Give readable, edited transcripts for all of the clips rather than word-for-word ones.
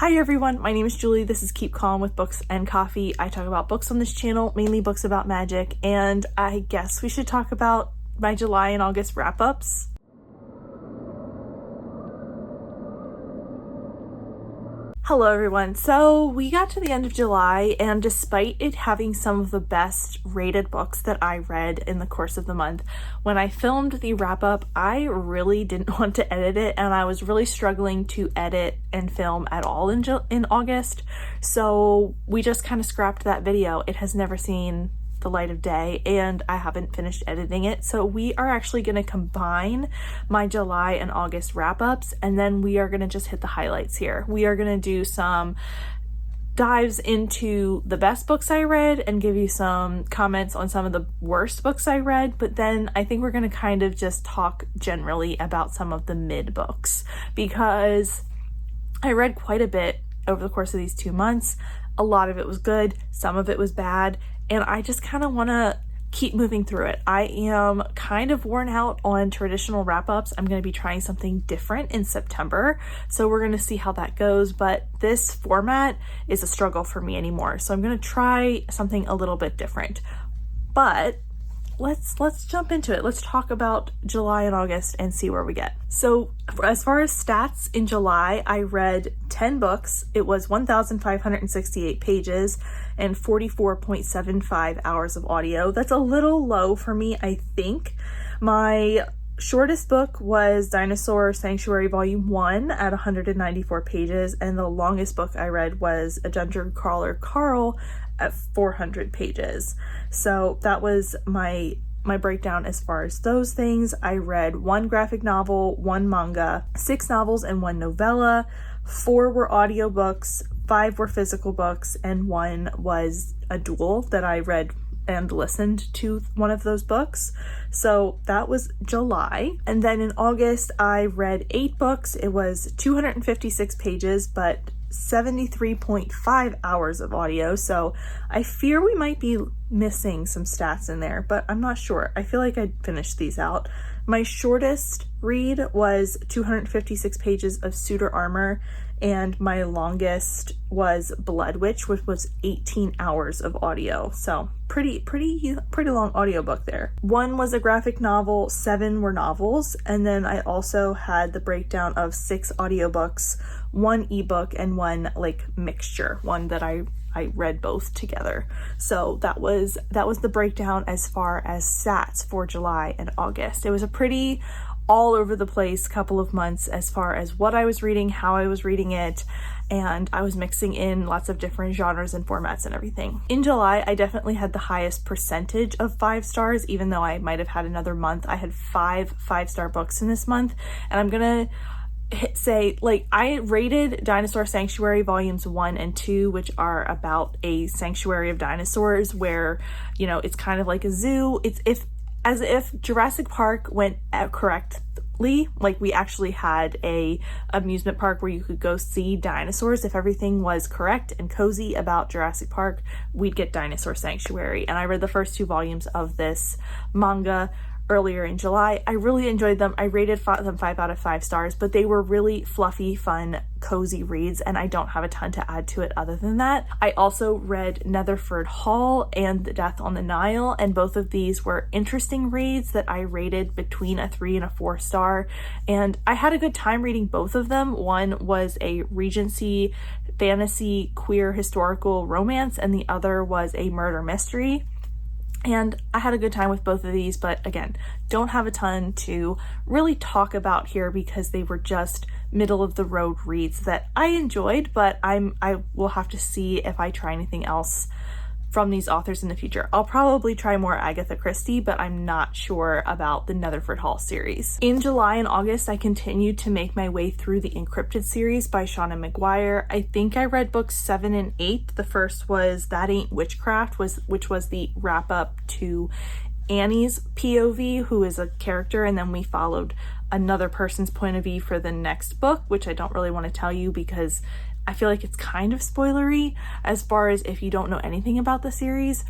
Hi everyone, my name is Julie. This is Keep Calm with Books and Coffee. I talk about books on this channel, mainly books about magic, and I guess we should talk about my July and August wrap-ups. Hello everyone. So we got to the end of July, and despite it having some of the best rated books that I read in the course of the month, when I filmed the wrap-up, I really didn't want to edit it, and I was really struggling to edit and film at all in August. So we just kind of scrapped that video. It has never seen the light of day, and I haven't finished editing it. So we are actually going to combine my July and August wrap-ups, and then we are going to just hit the highlights here. We are going to do some dives into the best books I read and give you some comments on some of the worst books I read, but then I think we're going to kind of just talk generally about some of the mid books, because I read quite a bit over the course of these 2 months. A lot of it was good, some of it was bad, and I just kind of want to keep moving through it. I am kind of worn out on traditional wrap-ups. I'm going to be trying something different in September, so we're going to see how that goes, but this format is a struggle for me anymore, so I'm going to try something a little bit different. But let's jump into it. Let's talk about July and August and see where we get. So as far as stats, in July, I read 10 books. It was 1,568 pages and 44.75 hours of audio. That's a little low for me, I think. My shortest book was Dinosaur Sanctuary Volume 1 at 194 pages, and the longest book I read was A Dungeon Crawler Carl at 400 pages. So that was my breakdown as far as those things. I read 1 graphic novel, 1 manga, 6 novels, and 1 novella. 4 were audiobooks, 5 were physical books, and 1 was a duel that I read and listened to one of those books. So that was July. And then in August, I read 8 books. It was 256 pages, but 73.5 hours of audio. So I fear we might be missing some stats in there, but I'm not sure. I feel like I'd finish these out. My shortest read was 256 pages of Suitor Armor, and my longest was Blood Witch, which was 18 hours of audio. So pretty long audiobook there. 1 was a graphic novel, 7 were novels, and then I also had the breakdown of 6 audiobooks, 1 ebook, and 1 like mixture, one that I read both together. So that was the breakdown as far as stats for July and August. It was a pretty all over the place couple of months as far as what I was reading, how I was reading it, and I was mixing in lots of different genres and formats and everything. In July, I definitely had the highest percentage of 5 stars, even though I might have had another month. I had 5 5-star books in this month, and I'm gonna say, like, I rated Dinosaur Sanctuary Volumes 1 and 2, which are about a sanctuary of dinosaurs where, you know, it's kind of like a zoo. It's as if Jurassic Park went correctly, like we actually had a amusement park where you could go see dinosaurs. If everything was correct and cozy about Jurassic Park, we'd get Dinosaur Sanctuary. And I read the first 2 volumes of this manga earlier in July. I really enjoyed them. I rated them 5 out of 5 stars, but they were really fluffy, fun, cozy reads, and I don't have a ton to add to it other than that. I also read Netherford Hall and The Death on the Nile, and both of these were interesting reads that I rated between a 3 and a 4 star, and I had a good time reading both of them. One was a Regency fantasy queer historical romance, and the other was a murder mystery. And I had a good time with both of these, but again, don't have a ton to really talk about here because they were just middle of the road reads that I enjoyed, but I will have to see if I try anything else from these authors in the future. I'll probably try more Agatha Christie, but I'm not sure about the Netherford Hall series. In July and August, I continued to make my way through the Encrypted series by Shauna McGuire. I think I read books 7 and 8. The first was That Ain't Witchcraft, which was the wrap up to Annie's POV, who is a character, and then we followed another person's point of view for the next book, which I don't really want to tell you because I feel like it's kind of spoilery as far as if you don't know anything about the series.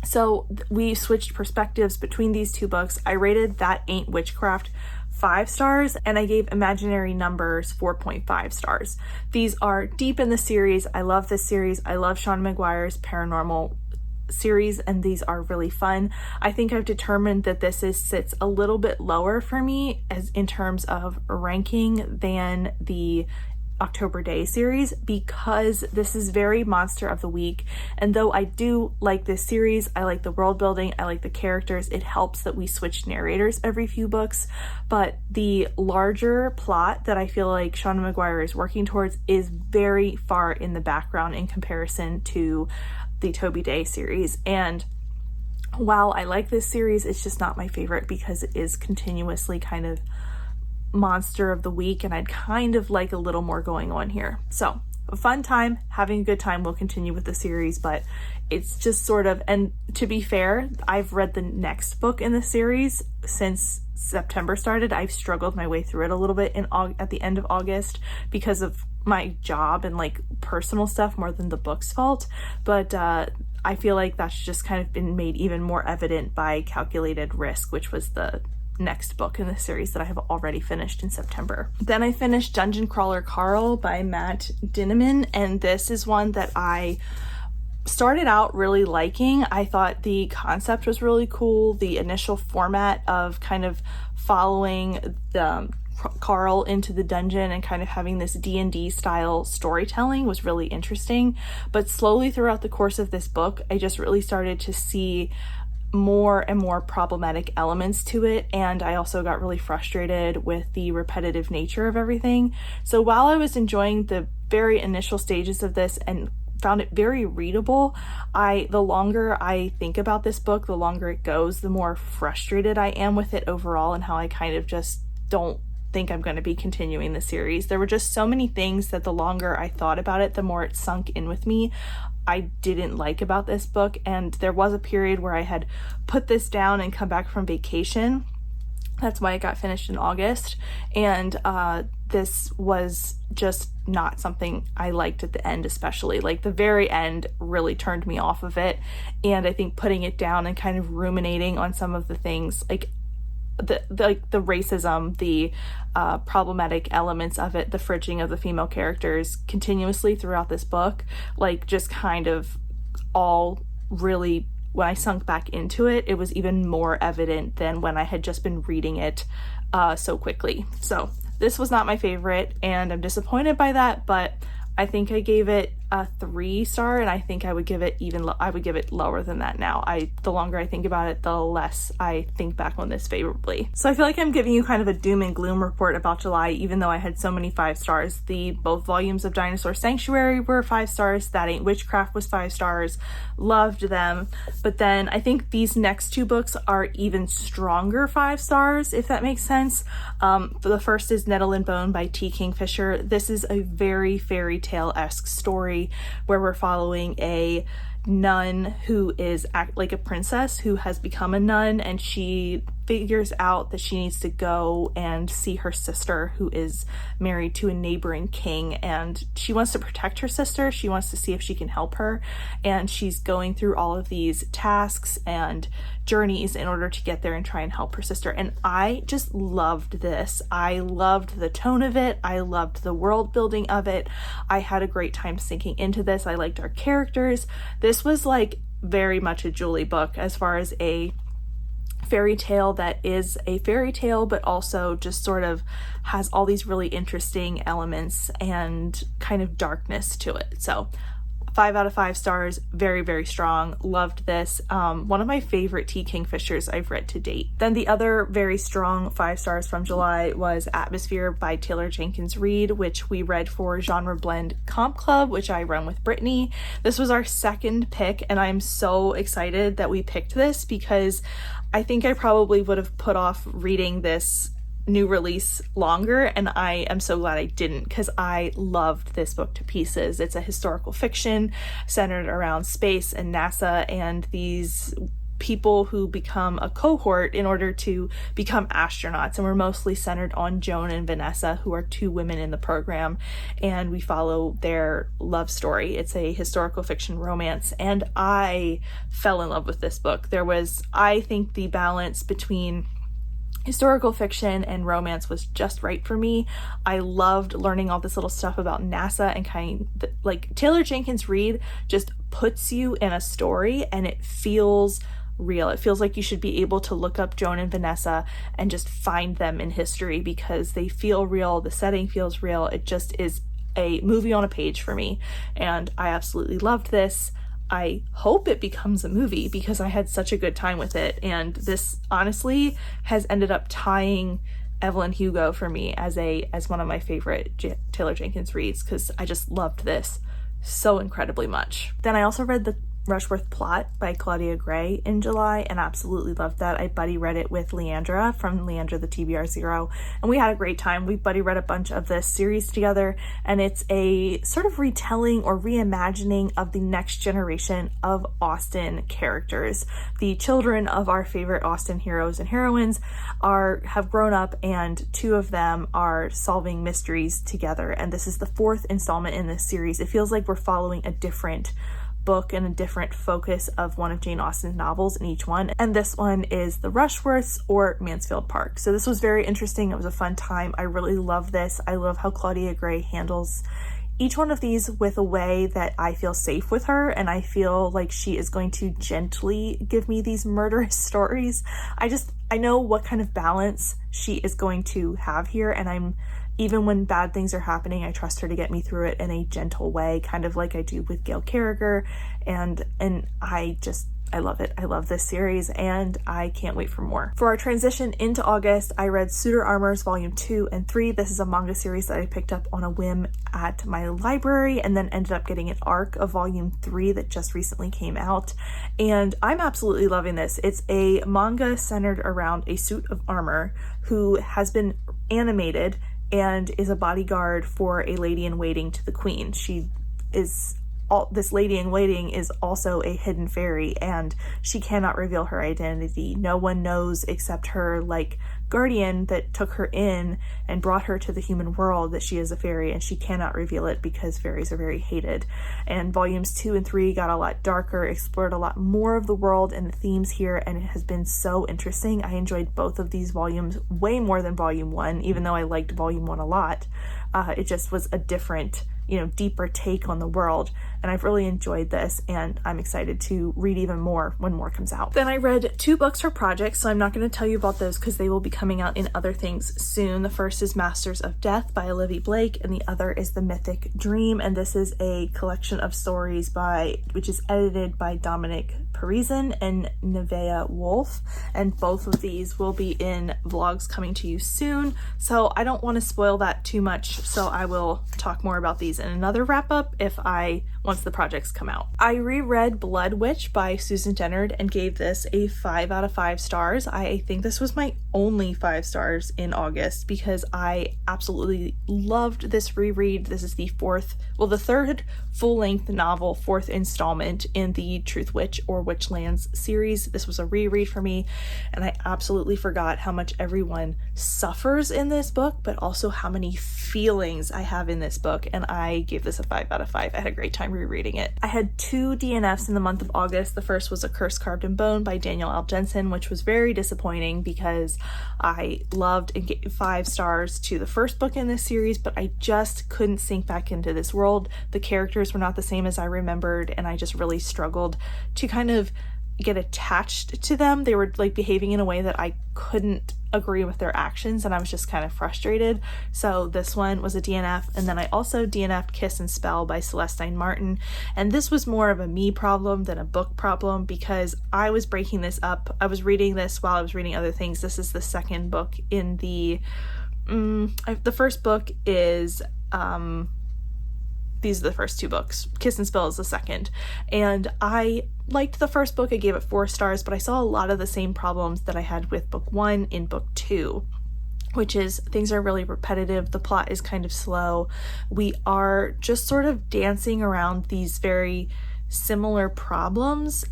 So we switched perspectives between these 2 books. I rated That Ain't Witchcraft 5 stars, and I gave Imaginary Numbers 4.5 stars. These are deep in the series. I love this series. I love Sean McGuire's paranormal series, and these are really fun. I think I've determined that this sits a little bit lower for me as in terms of ranking than the October Day series, because this is very monster of the week. And though I do like this series, I like the world building, I like the characters, it helps that we switch narrators every few books, but the larger plot that I feel like Sean McGuire is working towards is very far in the background in comparison to the Toby Day series. And while I like this series, it's just not my favorite because it is continuously kind of monster of the week, and I'd kind of like a little more going on here. So a fun time, having a good time. We'll continue with the series, but it's just sort of, and to be fair, I've read the next book in the series since September started. I've struggled my way through it a little bit at the end of August because of my job and like personal stuff more than the book's fault, but I feel like that's just kind of been made even more evident by Calculated Risk, which was the next book in the series that I have already finished in September. Then I finished Dungeon Crawler Carl by Matt Dinniman, and this is one that I started out really liking. I thought the concept was really cool. The initial format of kind of following the Carl into the dungeon and kind of having this D&D style storytelling was really interesting, but slowly throughout the course of this book, I just really started to see more and more problematic elements to it, and I also got really frustrated with the repetitive nature of everything. So while I was enjoying the very initial stages of this and found it very readable, the longer I think about this book, the longer it goes, the more frustrated I am with it overall, and how I kind of just don't think I'm going to be continuing the series. There were just so many things that the longer I thought about it, the more it sunk in with me, I didn't like about this book. And there was a period where I had put this down and come back from vacation. That's why it got finished in August. And this was just not something I liked at the end, especially. Like the very end really turned me off of it. And I think putting it down and kind of ruminating on some of the things, like the racism, the problematic elements of it, the fridging of the female characters continuously throughout this book, like just kind of all really, when I sunk back into it, it was even more evident than when I had just been reading it so quickly. So this was not my favorite, and I'm disappointed by that, but I think I gave it a 3 star, and I think I would give it lower than that now. The longer I think about it, the less I think back on this favorably. So I feel like I'm giving you kind of a doom and gloom report about July, even though I had so many 5 stars. Both volumes of Dinosaur Sanctuary were 5 stars. That Ain't Witchcraft was 5 stars. Loved them. But then I think these next 2 books are even stronger 5 stars, if that makes sense. The first is Nettle and Bone by T. Kingfisher. This is a very fairy tale-esque story where we're following a nun who is like a princess who has become a nun, and she figures out that she needs to go and see her sister who is married to a neighboring king, and she wants to protect her sister. She wants to see if she can help her, and she's going through all of these tasks and journeys in order to get there and try and help her sister. And I just loved this. I loved the tone of it. I loved the world building of it. I had a great time sinking into this. I liked our characters. This was like very much a Julie book as far as a fairy tale that is a fairy tale, but also just sort of has all these really interesting elements and kind of darkness to it. So 5 out of 5 stars, very, very strong. Loved this. One of my favorite T. Kingfishers I've read to date. Then the other very strong 5 stars from July was Atmosphere by Taylor Jenkins Reid, which we read for Genre Blend Comp Club, which I run with Brittany. This was our second pick, and I'm so excited that we picked this because I think I probably would have put off reading this new release longer, and I am so glad I didn't, because I loved this book to pieces. It's a historical fiction centered around space and NASA and these people who become a cohort in order to become astronauts, and we're mostly centered on Joan and Vanessa, who are 2 women in the program, and we follow their love story. It's a historical fiction romance, and I fell in love with this book. There was, I think, the balance between historical fiction and romance was just right for me. I loved learning all this little stuff about NASA and like Taylor Jenkins Reid just puts you in a story and it feels real. It feels like you should be able to look up Joan and Vanessa and just find them in history because they feel real. The setting feels real. It just is a movie on a page for me. And I absolutely loved this. I hope it becomes a movie because I had such a good time with it. And this honestly has ended up tying Evelyn Hugo for me as one of my favorite Taylor Jenkins Reads because I just loved this so incredibly much. Then I also read the Rushworth Plot by Claudia Gray in July and absolutely loved that. I buddy read it with Leandra from Leandra the TBR Zero, and we had a great time. We buddy read a bunch of this series together, and it's a sort of retelling or reimagining of the next generation of Austen characters. The children of our favorite Austen heroes and heroines have grown up, and two of them are solving mysteries together, and this is the 4th installment in this series. It feels like we're following a different book and a different focus of one of Jane Austen's novels in each one, and this one is The Rushworths or Mansfield Park. So this was very interesting. It was a fun time. I really love this. I love how Claudia Gray handles each one of these with a way that I feel safe with her, and I feel like she is going to gently give me these murderous stories. I know what kind of balance she is going to have here, and even when bad things are happening, I trust her to get me through it in a gentle way, kind of like I do with Gail Carriger, and I love it. I love this series, and I can't wait for more. For our transition into August, I read Suitor Armors Volume 2 and 3. This is a manga series that I picked up on a whim at my library and then ended up getting an arc of Volume 3 that just recently came out, and I'm absolutely loving this. It's a manga centered around a suit of armor who has been animated and is a bodyguard for a lady in waiting to the queen. This lady in waiting is also a hidden fairy, and she cannot reveal her identity. No one knows except her guardian that took her in and brought her to the human world that she is a fairy, and she cannot reveal it because fairies are very hated. And volumes 2 and 3 got a lot darker, explored a lot more of the world and the themes here, and it has been so interesting. I enjoyed both of these volumes way more than volume 1, even though I liked volume 1 a lot. It just was a different, deeper take on the world, and I've really enjoyed this, and I'm excited to read even more when more comes out. Then I read 2 books for projects, so I'm not going to tell you about those because they will be coming out in other things soon. The first is Masters of Death by Olivia Blake, and the other is The Mythic Dream, and this is a collection of stories which is edited by Dominic Parisian and Nevaeh Wolf, and both of these will be in vlogs coming to you soon, so I don't want to spoil that too much, so I will talk more about these in another wrap-up once the projects come out. I reread Blood Witch by Susan Dennard and gave this a 5 out of 5 stars. I think this was my only 5 stars in August because I absolutely loved this reread. This is the third full-length novel, 4th installment in the Truth Witch or Witchlands series. This was a reread for me, and I absolutely forgot how much everyone suffers in this book, but also how many feelings I have in this book, and I gave this a 5 out of 5. I had a great time rereading it. I had 2 DNFs in the month of August. The first was A Curse Carved in Bone by Daniel L. Jensen, which was very disappointing because I loved and gave 5 stars to the first book in this series, but I just couldn't sink back into this world. The characters were not the same as I remembered, and I just really struggled to kind of get attached to them. They were behaving in a way that I couldn't agree with their actions, and I was just kind of frustrated. So this one was a DNF, and then I also DNF'd Kiss and Spell by Celestine Martin, and this was more of a me problem than a book problem because I was breaking this up. I was reading this while I was reading other things. This is the second book in the first book is these are the first 2 books. Kiss and Spell is the second. And I liked the first book. I gave it 4 stars, but I saw a lot of the same problems that I had with book 1 in book 2, which is things are really repetitive. The plot is kind of slow. We are just sort of dancing around these very similar problems.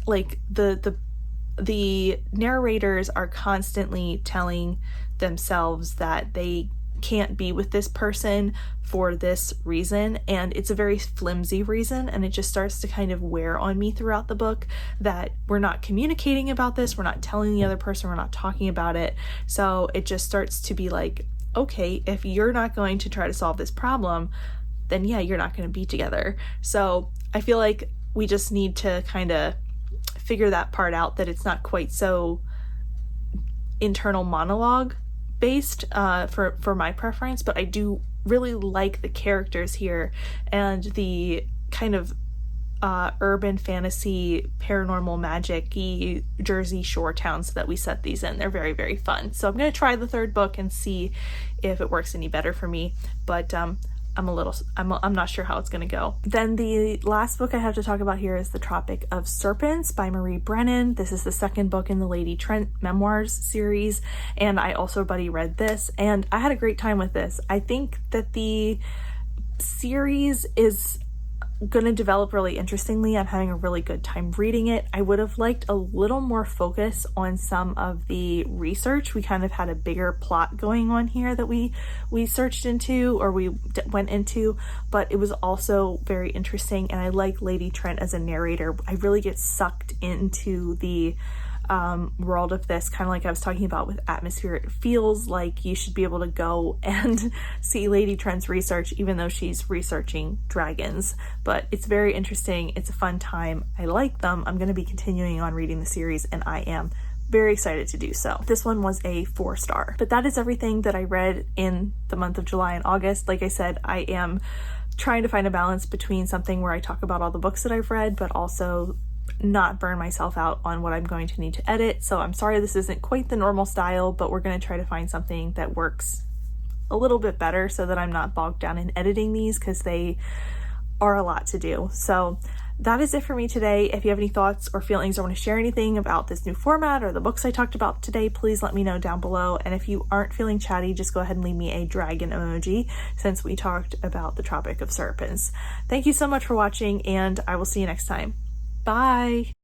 The narrators are constantly telling themselves that they can't be with this person for this reason, and it's a very flimsy reason, and it just starts to kind of wear on me throughout the book that we're not communicating about this, we're not telling the other person, we're not talking about it. So it just starts to be like, okay, if you're not going to try to solve this problem, then yeah, you're not going to be together. So I feel like we just need to kind of figure that part out, that it's not quite so internal monologue based for my preference, but I do really like the characters here and the kind of urban fantasy paranormal magic-y Jersey Shore towns that we set these in. They're very, very fun. So I'm going to try the third book and see if it works any better for me, but I'm not sure how it's going to go. Then the last book I have to talk about here is The Tropic of Serpents by Marie Brennan. This is the second book in the Lady Trent Memoirs series, and I also buddy read this, and I had a great time with this. I think that the series is going to develop really interestingly. I'm having a really good time reading it. I would have liked a little more focus on some of the research. We kind of had a bigger plot going on here that we searched into, or we went into, but it was also very interesting, and I like Lady Trent as a narrator. I really get sucked into the world of this, kind of like I was talking about with Atmosphere. It feels like you should be able to go and see Lady Trent's research, even though she's researching dragons. But it's very interesting. It's a fun time. I like them. I'm going to be continuing on reading the series, and I am very excited to do so. This one was a 4-star. But that is everything that I read in the month of July and August. Like I said, I am trying to find a balance between something where I talk about all the books that I've read, but also not burn myself out on what I'm going to need to edit. So I'm sorry this isn't quite the normal style, but we're going to try to find something that works a little bit better so that I'm not bogged down in editing these, because they are a lot to do. So that is it for me today. If you have any thoughts or feelings or want to share anything about this new format or the books I talked about today, please let me know down below. And if you aren't feeling chatty, just go ahead and leave me a dragon emoji, since we talked about the Tropic of Serpents. Thank you so much for watching, and I will see you next time. Bye!